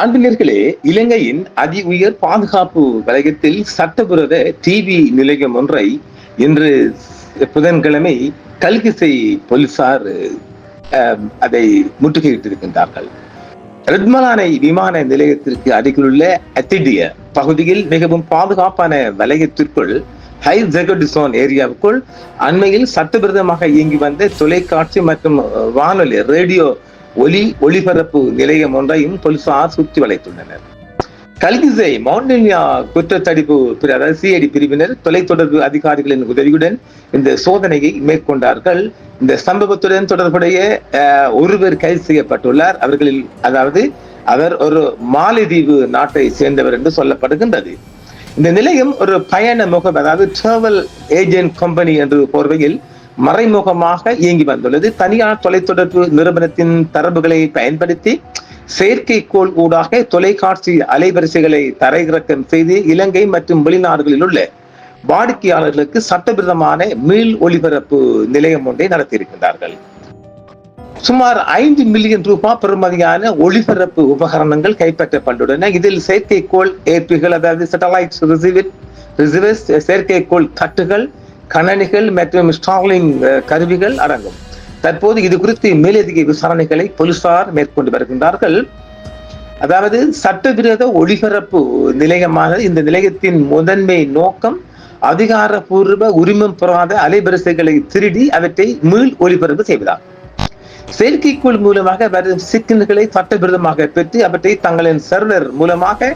அன்பினர்களே, இலங்கையின் அதி உயர் பாதுகாப்பு வலயத்தில் சட்டவிரோத டிவி நிலையம் ஒன்றை இன்று புதன்கிழமை கல்கிசை போலீசார் அதை முற்றுகையிட்டிருக்கின்றார்கள். ரெட்மலானை விமான நிலையத்திற்கு அருகிலுள்ள அத்திடிய பகுதியில் மிகவும் பாதுகாப்பான வலயத்திற்குள் ஹை ஜெகடிசோன் ஏரியாவுக்குள் அண்மையில் சட்டவிரோதமாக இயங்கி வந்த தொலைக்காட்சி மற்றும் வானொலி ரேடியோ ஒளிபரப்பு நிலையம் ஒன்றையும் போலீசார் சுற்றி வளைத்துள்ளனர். கல்கிசை மவுண்டனியா குற்றத்தடுப்பு அதாவது சிஐடி பிரிவினர் தொலைத்தொடர்பு அதிகாரிகளின் உதவியுடன் இந்த சோதனையை மேற்கொண்டார்கள். இந்த சம்பவத்துடன் தொடர்புடைய ஒருவர் கைது செய்யப்பட்டுள்ளார். அவர் ஒரு மாலைதீவு நாட்டை சேர்ந்தவர் என்று சொல்லப்படுகின்றது. இந்த நிலையம் ஒரு பயண முகம், அதாவது டிராவல் ஏஜென்ட் கம்பெனி என்று போர்வையில் மறைமுகமாக இயங்கி வந்துள்ளது. தனியார் தொலைத்தொடர்பு நிறுவனத்தின் தரவுகளை பயன்படுத்தி செயற்கைக்கோள் ஊடாக தொலைக்காட்சி அலைவரிசைகளை தரையிறக்கம் செய்து இலங்கை மற்றும் வெளிநாடுகளில் உள்ள வாடிக்கையாளர்களுக்கு சட்டவிரோதமான மீள் ஒளிபரப்பு நிலையம் ஒன்றை நடத்தியிருக்கின்றார்கள். சுமார் 5 மில்லியன் ரூபாய் பெறுமதியான ஒளிபரப்பு உபகரணங்கள் கைப்பற்றப்பட்டுள்ளன. இதில் செயற்கைக்கோள் ஏற்பிகள், அதாவது சேட்டலைட் ரிசீவர்ஸ், செயற்கைக்கோள் தட்டுகள், கணனிகள் மற்றும் ஸ்டார்லிங் கருவிகள் அடங்கும். தற்போது இது குறித்து மேலதிக விசாரணைகளை போலீசார் மேற்கொண்டு வருகின்றார்கள். அதாவது சட்டவிரோத ஒளிபரப்பு நிலையமான இந்த நிலையத்தின் முதன்மை நோக்கம் அதிகாரப்பூர்வ உரிமம் பெறாத அலைவரிசைகளை திருடி அவற்றை மீள் ஒளிபரப்பு செய்வதாகும். செயற்கைக்கோள் மூலமாக வரும் சிக்னல்களை சட்டவிரோதமாக பெற்று அவற்றை தங்களின் சர்வர் மூலமாக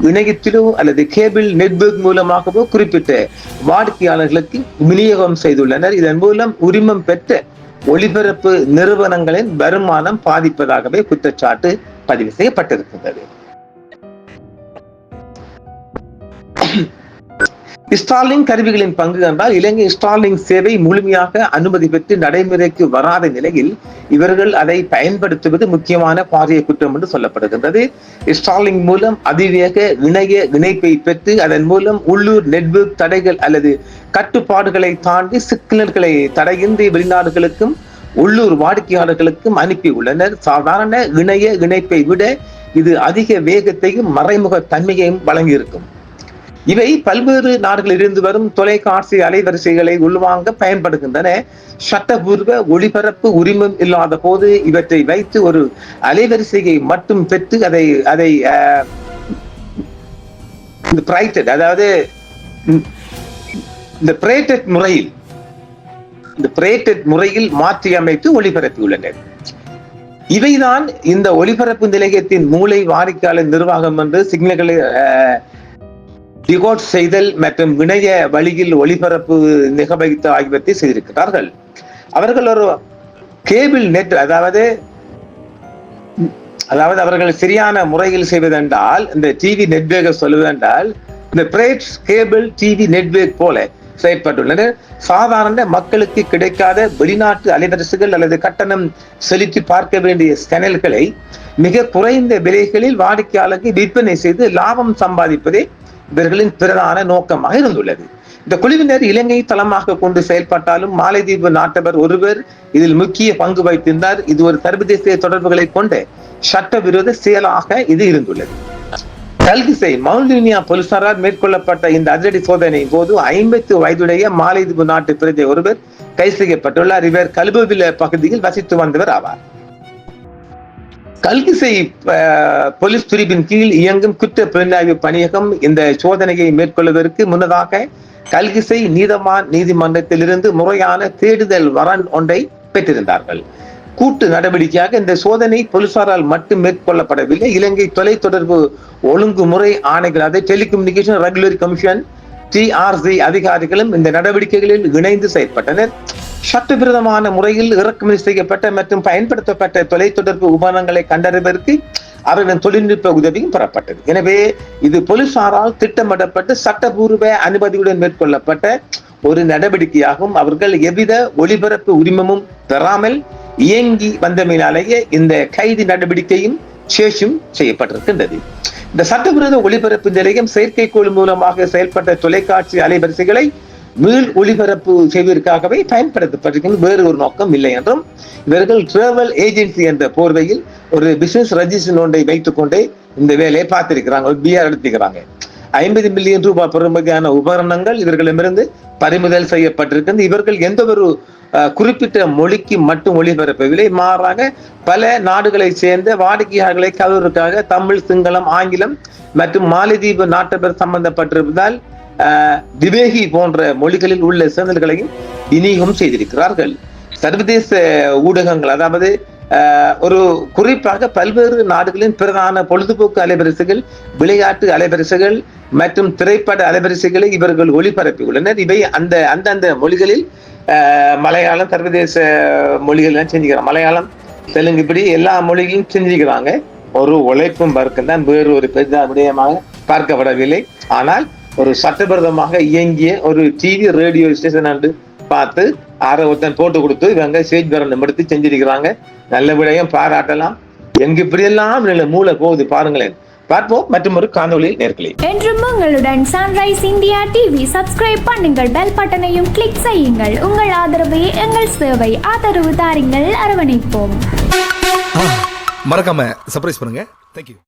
இணையத்திலோ அல்லது கேபிள் நெட்வொர்க் மூலமாகவோ குறிப்பிட்ட வாடிக்கையாளர்களுக்கு விநியோகம் செய்துள்ளனர். இதன் மூலம் உரிமம் பெற்ற ஒளிபரப்பு நிறுவனங்களின் வருமானம் பாதிப்பதாகவே குற்றச்சாட்டு பதிவு செய்யப்பட்டிருக்கின்றது. ஸ்டார்லிங் கருவிகளின் பங்கு என்றால், இலங்கை ஸ்டார்லிங் சேவை முழுமையாக அனுமதி பெற்று நடைமுறைக்கு வராத நிலையில் இவர்கள் அதை பயன்படுத்துவது முக்கியமான பாரிய குற்றம் என்று சொல்லப்படுகின்றது. ஸ்டார்லிங் மூலம் அதிவேக இணைய இணைப்பை பெற்று அதன் மூலம் உள்ளூர் நெட்வொர்க் தடைகள் அல்லது கட்டுப்பாடுகளை தாண்டி சிக்னல்களை தடையின்றி வெளிநாடுகளுக்கும் உள்ளூர் வாடிக்கையாளர்களுக்கும் அனுப்பி உள்ளனர். சாதாரண இணைய இணைப்பை விட இது அதிக வேகத்தையும் மறைமுக தன்மையையும் வழங்கியிருக்கும். இவை பல்வேறு நாடுகளில் இருந்து வரும் தொலைக்காட்சி அலைவரிசைகளை உள்வாங்க பயன்படுகின்றன. சட்டபூர்வ ஒளிபரப்பு உரிமம் இல்லாத போது இவற்றை வைத்து ஒரு அலைவரிசையை மட்டும் பெற்று அதை அதாவது இந்த பிரேட்டட் முறையில் மாற்றி அமைத்து ஒளிபரப்பியுள்ளனர். இவைதான் இந்த ஒளிபரப்பு நிலையத்தின் மூளை வாடிக்கையாளர் நிர்வாகம் என்று சிக்னல்களை டிகோட் செய்தல் மற்றும் இணைய வழியில் ஒளிபரப்பு நிகழ்த்து ஆகியவற்றை செய்திருக்கிறார்கள். அவர்கள் ஒரு கேபிள் நெட், அதாவது அவர்கள் சரியான முறையில் செய்வதென்றால், இந்த டிவி நெட்வொர்க் சொல்லுவதென்றால் இந்த பிரைட் கேபிள் டிவி நெட்வொர்க் போல செயற்பட்டுள்ளனர். சாதாரண மக்களுக்கு கிடைக்காத வெளிநாட்டு அலைவரிசைகள் அல்லது கட்டணம் செலுத்தி பார்க்க வேண்டிய சேனல்களை மிக குறைந்த விலைகளில் வாடிக்கையாளருக்கு விற்பனை செய்து லாபம் சம்பாதிப்பதே இவர்களின் பிரதான நோக்கமாக இருந்துள்ளது. இந்த குழுவினர் இலங்கை தளமாக கொண்டு செயல்பட்டாலும் மாலைதீவு நாட்டவர் ஒருவர் இதில் முக்கிய பங்கு வகித்திருந்தார். இது ஒரு சர்வதேச தொடர்புகளை கொண்ட சட்டவிரோத செயலாக இது இருந்துள்ளது. கல்கிசை மவுண்டனியா போலீசாரால் மேற்கொள்ளப்பட்ட இந்த அதிரடி சோதனையின் போது 50 வயதுடைய மாலைதீவு நாட்டு பிரஜை ஒருவர் கைது செய்யப்பட்டுள்ளார். இவர் கல்பவில பகுதியில் வசித்து வந்தவர் ஆவார். கல்கிசை போலீஸ் பிரிவின் கீழ் இயங்கும் குற்ற புலனாய்வு பணியகம் இந்த சோதனையை மேற்கொள்வதற்கு முன்னதாக கல்கிசை நீதவான் நீதிமன்றத்திலிருந்து முறையான தேடுதல் வரன் ஒன்றை பெற்றிருந்தார்கள். கூட்டு நடவடிக்கையாக இந்த சோதனை போலீசாரால் மட்டும் மேற்கொள்ளப்படவில்லை. இலங்கை தொலைத்தொடர்பு ஒழுங்குமுறை ஆணைகள், அதை டெலிகம்யூனிகேஷன் ரெகுலேட்டரி கமிஷன் TRC அதிகாரிகளும் இந்த நடவடிக்கைகளில் இணைந்து செயற்பட்டனர். சட்டவிரோதமான முறையில் இறக்குமதி செய்யப்பட்ட மற்றும் பயன்படுத்தப்பட்ட தொலைத்தொடர்பு உபகரணங்களை கண்டறிவதற்கு அவர்களின் தொழில்நுட்ப உதவியும் பெறப்பட்டது. எனவே இது போலீசாரால் திட்டமிடப்பட்டு சட்டபூர்வ அனுமதியுடன் மேற்கொள்ளப்பட்ட ஒரு நடவடிக்கையாகும். அவர்கள் எவ்வித ஒளிபரப்பு உரிமமும் பெறாமல் இயங்கி வந்தமையினாலேயே இந்த கைது நடவடிக்கையும் சேஷம் செய்யப்பட்டிருக்கின்றது. இந்த சட்டவிரோத ஒளிபரப்பு நிலையம் செயற்கைக்கோள் மூலமாக செயல்பட்ட தொலைக்காட்சி அலைவரிசைகளை மீள் ஒளிபரப்பு செய்வதற்காகவே பயன்படுத்தப்பட்டிருக்கிறது, வேறு ஒரு நோக்கம் இல்லை என்றும் இவர்கள் டிராவல் ஏஜென்சி என்ற போர்வையில் ஒரு பிசினஸ் ரெஜிஸ்டர் ஒன்றை வைத்துக் கொண்டே இந்த வேலையை பார்த்திருக்கிறாங்க, ஒரு பிஆர் எடுத்துக்கிறாங்க. 50 மில்லியன் ரூபாய் பெறுமதியான உபகரணங்கள் இவர்களிடமிருந்து பறிமுதல் செய்யப்பட்டிருக்கிறது. இவர்கள் எந்த ஒரு குறிப்பிட்ட மொழிக்கு மட்டும் ஒளிபரப்பவில்லை, மாறாக பல நாடுகளை சேர்ந்த வாடிக்கையாளர்களை கவர்வதற்காக தமிழ், சிங்களம், ஆங்கிலம் மற்றும் மாலைதீவு நாட்டவர் சம்பந்தப்பட்டிருப்பதால் திவேகி போன்ற மொழிகளில் உள்ள சேனல்களையும் விநியோகம் செய்திருக்கிறார்கள். சர்வதேச ஊடகங்கள், அதாவது ஒரு குறிப்பாக பல்வேறு நாடுகளின் பிரதான பொழுதுபோக்கு அலைவரிசைகள், விளையாட்டு அலைவரிசைகள் மற்றும் திரைப்பட அலைவரிசைகளை இவர்கள் ஒளிபரப்பியுள்ளனர். இவை அந்தந்த மொழிகளில் மலையாளம், சர்வதேச மொழிகள் செஞ்சுக்கிறாங்க. மலையாளம், தெலுங்கு, இப்படி எல்லா மொழிகளும் செஞ்சுக்கிறாங்க. ஒரு உழைப்பும் பார்க்க தான் வேறு ஒரு பெரிய விடயமாக பார்க்கப்படவில்லை. ஆனால் ஒரு சட்டவிரோதமாக இயங்கிய ஒரு டிவி ரேடியோ ஸ்டேஷன் என்று பார்த்து ஒருத்தன் போட்டு கொடுத்து இவங்க சேஜ் பரணம் எடுத்து செஞ்சிருக்கிறாங்க. நல்ல விடயம், பாராட்டலாம். எங்க இப்படியெல்லாம் மூளை போகுது பாருங்களேன். பார்ப்போம் மற்றும் ஒரு காணொளியில் நேர்களே. என்றும் உங்களுடன் சன்ரைஸ் இந்தியா டிவி. சப்ஸ்கிரைப் பண்ணுங்கள், பெல் பட்டனையும் கிளிக் செய்யுங்கள். உங்கள் ஆதரவே எங்கள் சேவை. ஆதரவு தாருங்கள், அரவணைப்போம். மறக்காம சர்ப்ரைஸ் பண்ணுங்க. தேங்க்யூ.